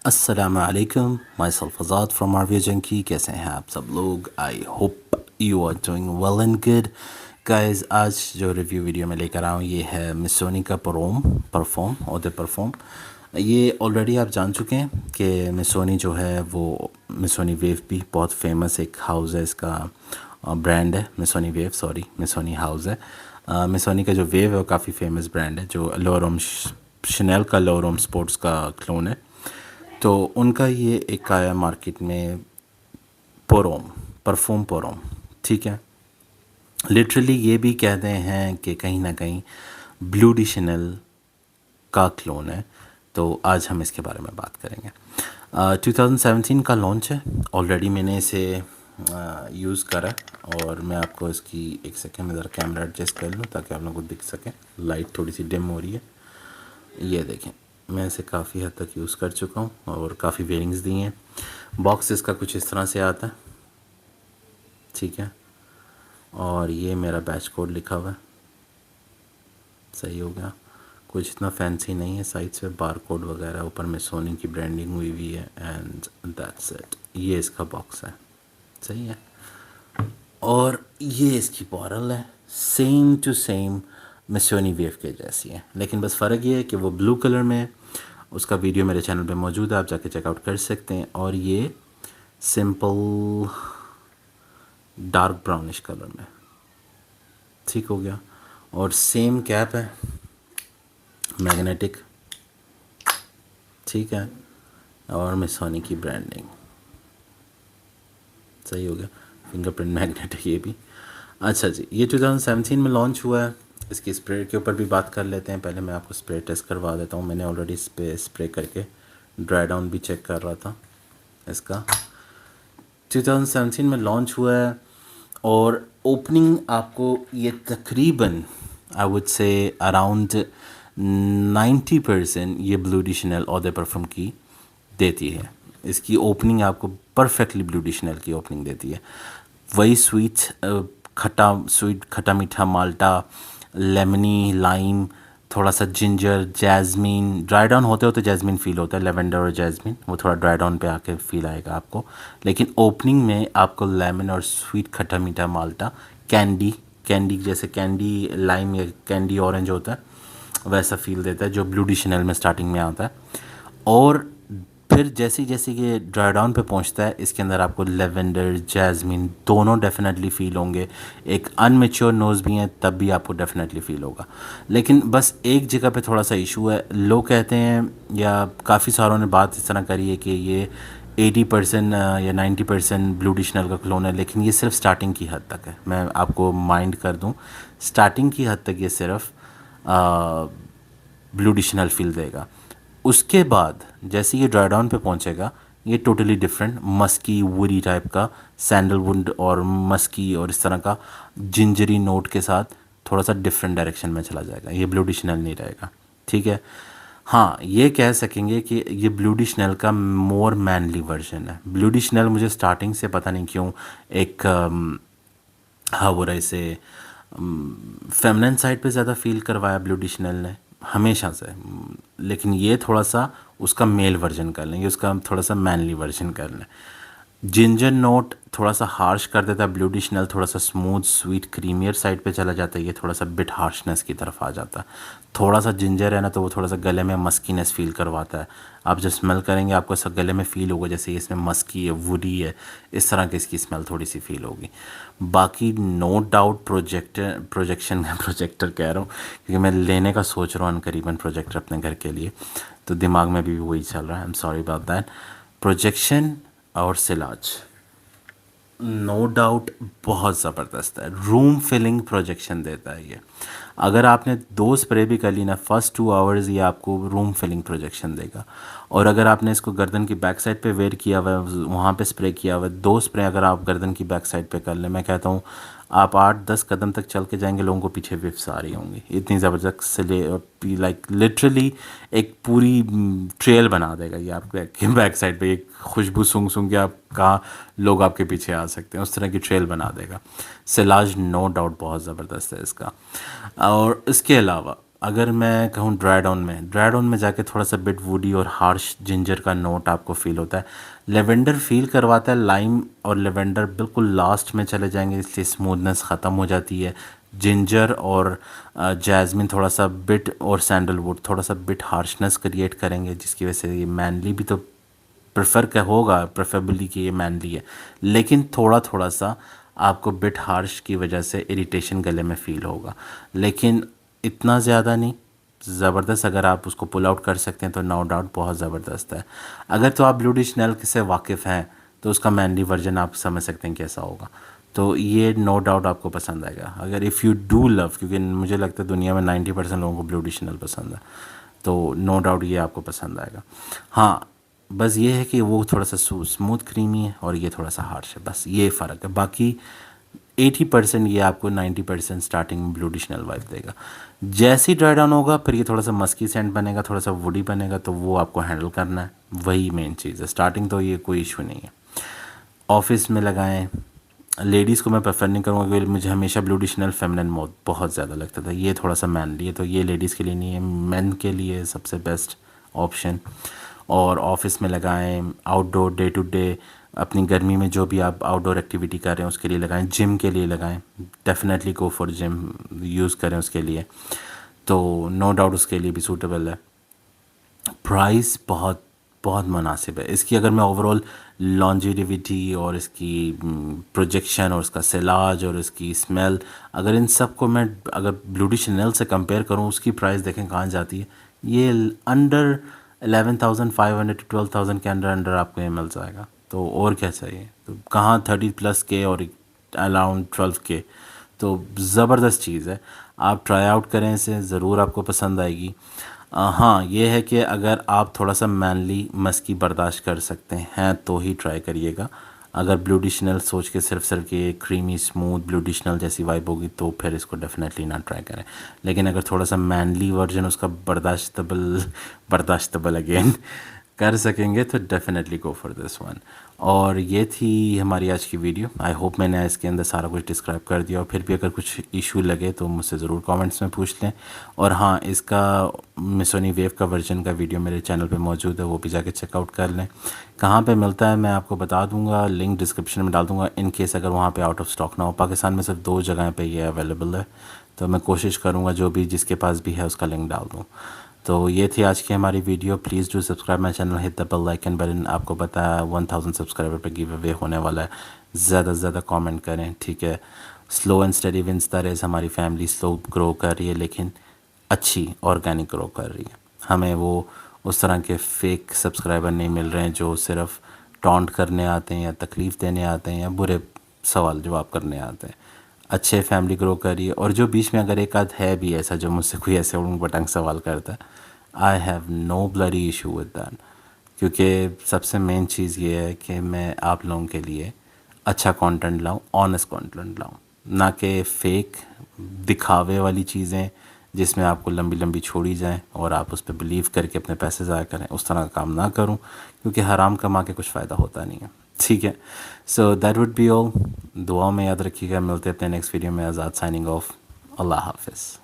अस्सलाम वालेकुम, myself Azad from RV junkie. कैसे हैं आप सब लोग? I hope you are doing well and good. Guys, आज जो रिव्यू वीडियो में लेकर आया हूँ ये है मिसोनी का परफॉर्म। ये ऑलरेडी आप जान चुके हैं कि मिसोनी जो है वो मिसोनी वेव भी बहुत फेमस एक हाउस है, इसका ब्रांड है Missoni wave, sorry Missoni house है। मिसोनी का जो वेव है वो काफ़ी फेमस ब्रांड है, जो लोरोम शनेल का लोरोम स्पोर्ट्स का क्लोन है। तो उनका ये एक आया मार्केट में परफ्यूम पोरोम, ठीक है। लिटरली ये भी कहते हैं कि कहीं ना कहीं ब्लू डी शनेल का क्लोन है। तो आज हम इसके बारे में बात करेंगे। 2017 का लॉन्च है, ऑलरेडी मैंने इसे यूज़ करा है और मैं आपको इसकी एक सेकेंड में ज़रा कैमरा एडजस्ट कर लूँ ताकि आप लोगों को दिख सके। लाइट थोड़ी सी डिम हो रही है, ये देखें। मैं इसे काफ़ी हद तक यूज़ कर चुका हूँ और काफ़ी वेयरिंग्स दी हैं। बॉक्स इसका कुछ इस तरह से आता है, ठीक है। और ये मेरा बैच कोड लिखा हुआ है, सही हो गया। कुछ इतना फैंसी नहीं है, साइड से बार कोड वगैरह, ऊपर में सोनी की ब्रांडिंग हुई हुई है एंड दैट्स इट। ये इसका बॉक्स है, सही है। और ये इसकी बॉटल है, same to same Missoni Wave के जैसी है, लेकिन बस फ़र्क ये है कि वो ब्लू कलर में है। उसका वीडियो मेरे चैनल पे मौजूद है, आप जाके चेकआउट कर सकते हैं। और ये सिंपल डार्क ब्राउनिश कलर में, ठीक हो गया। और सेम कैप है, मैग्नेटिक, ठीक है। और मिसोनी की ब्रांडिंग, सही हो गया। फिंगरप्रिंट मैग्नेट है ये भी। अच्छा जी, ये 2017 में लॉन्च हुआ है। इसकी स्प्रे के ऊपर भी बात कर लेते हैं। पहले मैं आपको स्प्रे टेस्ट करवा देता हूँ। मैंने ऑलरेडी इस पर स्प्रे करके ड्राई डाउन भी चेक कर रहा था इसका। 2017 में लॉन्च हुआ है और ओपनिंग आपको ये तकरीबन आई वुड से अराउंड 90% ये ब्लू डी शनेल और द परफ्यूम की देती है। इसकी ओपनिंग आपको परफेक्टली ब्लू डी शनेल की ओपनिंग देती है। वही स्वीट खट्टा मीठा माल्टा, लेमनी, लाइम, थोड़ा सा जिंजर, जैस्मिन, ड्राई डाउन होते होते जैस्मिन फ़ील होता है, लेवेंडर और जैस्मिन वो थोड़ा ड्राई डाउन पे आके फ़ील आएगा आपको। लेकिन ओपनिंग में आपको लेमन और स्वीट खट्टा मीठा माल्टा, कैंडी जैसे कैंडी लाइम या कैंडी ऑरेंज होता है वैसा फ़ील देता है, जो ब्लू डी शनेल में स्टार्टिंग में आता है। और फिर जैसे जैसे ये ड्राई डाउन पे पहुंचता है, इसके अंदर आपको लेवेंडर, जैस्मिन दोनों डेफिनेटली फ़ील होंगे। एक अनमेच्योर नोज़ भी है तब भी आपको डेफिनेटली फ़ील होगा। लेकिन बस एक जगह पे थोड़ा सा इशू है। लोग कहते हैं या काफ़ी सारों ने बात इस तरह करी है कि ये 80% या 90% ब्लू डी शनेल का क्लोन है, लेकिन ये सिर्फ स्टार्टिंग की हद तक है। मैं आपको माइंड कर दूं, स्टार्टिंग की हद तक ये सिर्फ ब्लू डी शनेल फील देगा। उसके बाद जैसे ये ड्राई डाउन पे पहुंचेगा, ये totally different musky woody type का, सैंडलवुड और मस्की और इस तरह का जिंजरी नोट के साथ थोड़ा सा डिफरेंट डायरेक्शन में चला जाएगा। ये ब्लू डी शनेल नहीं रहेगा, ठीक है। हाँ, ये कह सकेंगे कि ये ब्लू डी शनेल का मोर मैनली वर्जन है। ब्लू डी शनेल मुझे स्टार्टिंग से पता नहीं क्यों एक हाँ वो रहे से फेमिनिन साइड पे ज़्यादा फील करवाया ब्लू डी शनेल ने हमेशा से। लेकिन ये थोड़ा सा उसका मेल वर्जन कर लें, ये उसका थोड़ा सा मैनली वर्जन कर लें। जिंजर नोट थोड़ा सा हार्श कर देता है ब्लू डी शनेल, थोड़ा सा स्मूथ स्वीट क्रीमियर साइड पे चला जाता है, ये थोड़ा सा बिट हार्शनेस की तरफ आ जाता है। थोड़ा सा जिंजर है ना, तो वो थोड़ा सा गले में मस्कीनेस फील करवाता है। आप जब स्मेल करेंगे आपको ऐसा गले में फ़ील होगा जैसे इसमें मस्की है, वुडी है, इस तरह की इसकी स्मेल थोड़ी सी फील होगी। बाकी नो डाउट प्रोजेक्टर कह रहा हूँ क्योंकि मैं लेने का सोच रहा हूँ करीबन प्रोजेक्टर अपने घर के लिए, तो दिमाग में भी वही चल रहा है। I am sorry about that. Projection और सिलाज नो डाउट बहुत ज़बरदस्त है, रूम फिलिंग प्रोजेक्शन देता है ये। अगर आपने 2 स्प्रे भी कर ली ना, फर्स्ट 2 आवर्स ये आपको रूम फिलिंग प्रोजेक्शन देगा। और अगर आपने इसको गर्दन की बैक साइड पे वेयर किया हुआ है, वहाँ पे स्प्रे किया हुआ है, 2 स्प्रे अगर आप गर्दन की बैक साइड पे कर लें, मैं कहता हूँ आप 8-10 कदम तक चल के जाएंगे, लोगों को पीछे विफ्स आ रही होंगी, इतनी ज़बरदस्त से लाइक लिटरली एक पूरी ट्रेल बना देगा ये आपके बैक साइड पे। एक खुशबू सूंघ सूंघ के आप कहाँ लोग आपके पीछे आ सकते हैं, उस तरह की ट्रेल बना देगा। सिलाज नो डाउट बहुत ज़बरदस्त है इसका। और इसके अलावा अगर मैं कहूँ ड्राई डाउन में जाके थोड़ा सा बिट वुडी और हार्श जिंजर का नोट आपको फील होता है। लेवेंडर फील करवाता है, लाइम और लेवेंडर बिल्कुल लास्ट में चले जाएंगे, इसलिए स्मूथनेस ख़त्म हो जाती है। जिंजर और जैस्मिन थोड़ा सा बिट और सैंडलवुड थोड़ा सा बिट हार्शनेस क्रिएट करेंगे, जिसकी वजह से ये मैनली भी तो प्रेफर का होगा, प्रेफरेबली कि ये मैनली है, लेकिन थोड़ा थोड़ा सा आपको बिट हार्श की वजह से इरिटेशन गले में फ़ील होगा, लेकिन इतना ज़्यादा नहीं। ज़बरदस्त, अगर आप उसको पुल आउट कर सकते हैं तो नो डाउट बहुत ज़बरदस्त है। अगर तो आप ब्लू डी शनेल से वाकिफ़ हैं तो उसका मैनली वर्जन आप समझ सकते हैं कैसा होगा, तो ये नो डाउट आपको पसंद आएगा। अगर इफ़ यू डू लव, क्योंकि मुझे लगता है दुनिया में 90% लोगों को ब्लू डी शनेल पसंद है, तो नो डाउट ये आपको पसंद आएगा। हाँ, बस ये है कि वो थोड़ा सा स्मूथ क्रीमी है और ये थोड़ा सा हार्श है, बस ये फ़र्क है। बाकी 80% ये आपको 90% स्टार्टिंग ब्लू डिशनल वाइब देगा। जैसे ही ड्राई डाउन होगा फिर ये थोड़ा सा मस्की सेंट बनेगा, थोड़ा सा वुडी बनेगा, तो वो आपको हैंडल करना है, वही मेन चीज़ है। स्टार्टिंग तो ये कोई इशू नहीं है। ऑफिस में लगाएं, लेडीज़ को मैं प्रेफर नहीं करूँगा क्योंकि मुझे हमेशा ब्लू डिशनल फेमिनिन मोड बहुत ज़्यादा लगता था, ये थोड़ा सा मैनली है, तो ये लेडीज़ के लिए नहीं है, मेन के लिए सबसे बेस्ट ऑप्शन। और ऑफिस में लगाएं, आउटडोर डे टू डे अपनी गर्मी में जो भी आप आउटडोर एक्टिविटी कर रहे हैं उसके लिए लगाएं, जिम के लिए लगाएं, definitely go for gym use करें उसके लिए, तो नो डाउट उसके लिए भी सूटेबल है। प्राइस बहुत बहुत मुनासिब है इसकी। अगर मैं ओवरऑल लॉन्जेविटी और इसकी प्रोजेक्शन और इसका सेलाज और इसकी स्मेल, अगर इन सब को मैं अगर ब्लू शनेल से कंपेयर करूं, उसकी प्राइस देखें कहाँ जाती है। ये अंडर 11,500 to 12,000 के अंडर आपको ये मिल जाएगा, तो और क्या चाहिए। तो कहाँ 30+ के और अराउंड 12 के, तो ज़बरदस्त चीज़ है। आप ट्राई आउट करें इसे, ज़रूर आपको पसंद आएगी। हाँ, ये है कि अगर आप थोड़ा सा मैनली मस्की बर्दाश्त कर सकते हैं तो ही ट्राई करिएगा। अगर ब्लू डिशनल सोच के सिर्फ ये क्रीमी स्मूथ ब्लू डिशनल जैसी वाइब होगी तो फिर इसको डेफिनेटली ना ट्राई करें। लेकिन अगर थोड़ा सा मैनली वर्जन उसका बर्दाश्तबल अगेन कर सकेंगे तो definitely go for this one. और ये थी हमारी आज की वीडियो। आई होप मैंने इसके अंदर सारा कुछ डिस्क्राइब कर दिया, और फिर भी अगर कुछ इशू लगे तो मुझसे ज़रूर कमेंट्स में पूछ लें। और हाँ, इसका मिसोनी वेव का वर्जन का वीडियो मेरे चैनल पे मौजूद है, वो भी जाके चेकआउट कर लें। कहाँ पे मिलता है मैं आपको बता दूंगा, लिंक डिस्क्रिप्शन में डाल दूंगा, इन केस अगर वहाँ पे आउट ऑफ स्टॉक ना हो। पाकिस्तान में सिर्फ 2 जगह पे ये अवेलेबल है, तो मैं कोशिश करूँगा जो भी जिसके पास भी है उसका लिंक डाल दूँ। तो ये थी आज की हमारी video. Please do subscribe my channel, hit the bell icon button. आपको पता है 1000 सब्सक्राइबर पे गिव अवे होने वाला है, ज़्यादा से ज़्यादा कमेंट करें, ठीक है। Slow and steady wins the race. हमारी फैमिली स्लो ग्रो कर रही है लेकिन अच्छी ऑर्गेनिक ग्रो कर रही है। हमें वो उस तरह के फेक सब्सक्राइबर नहीं मिल रहे हैं जो सिर्फ टॉन्ट करने आते हैं या तकलीफ़ देने आते हैं या बुरे सवाल जवाब करने आते हैं। अच्छे फैमिली ग्रो करिए। और जो बीच में अगर एक आध है भी ऐसा जो मुझसे कोई ऐसे उड़ंग पटंग सवाल करता है, I have no bloody issue with that, क्योंकि सबसे मेन चीज़ ये है कि मैं आप लोगों के लिए अच्छा कंटेंट लाऊं, ऑनेस्ट कंटेंट लाऊं, ना कि फेक दिखावे वाली चीज़ें जिसमें आपको लंबी लंबी छोड़ी जाएं और आप उस पर बिलीव करके अपने पैसे ज़ाया करें। उस तरह का काम ना करूं, क्योंकि हराम कमा के कुछ फ़ायदा होता नहीं है, ठीक है। So that would be all. दुआ में याद रखिएगा। मिलते हैं अपने नेक्स्ट वीडियो में। आज़ाद साइनिंग ऑफ। अल्लाह हाफिज़।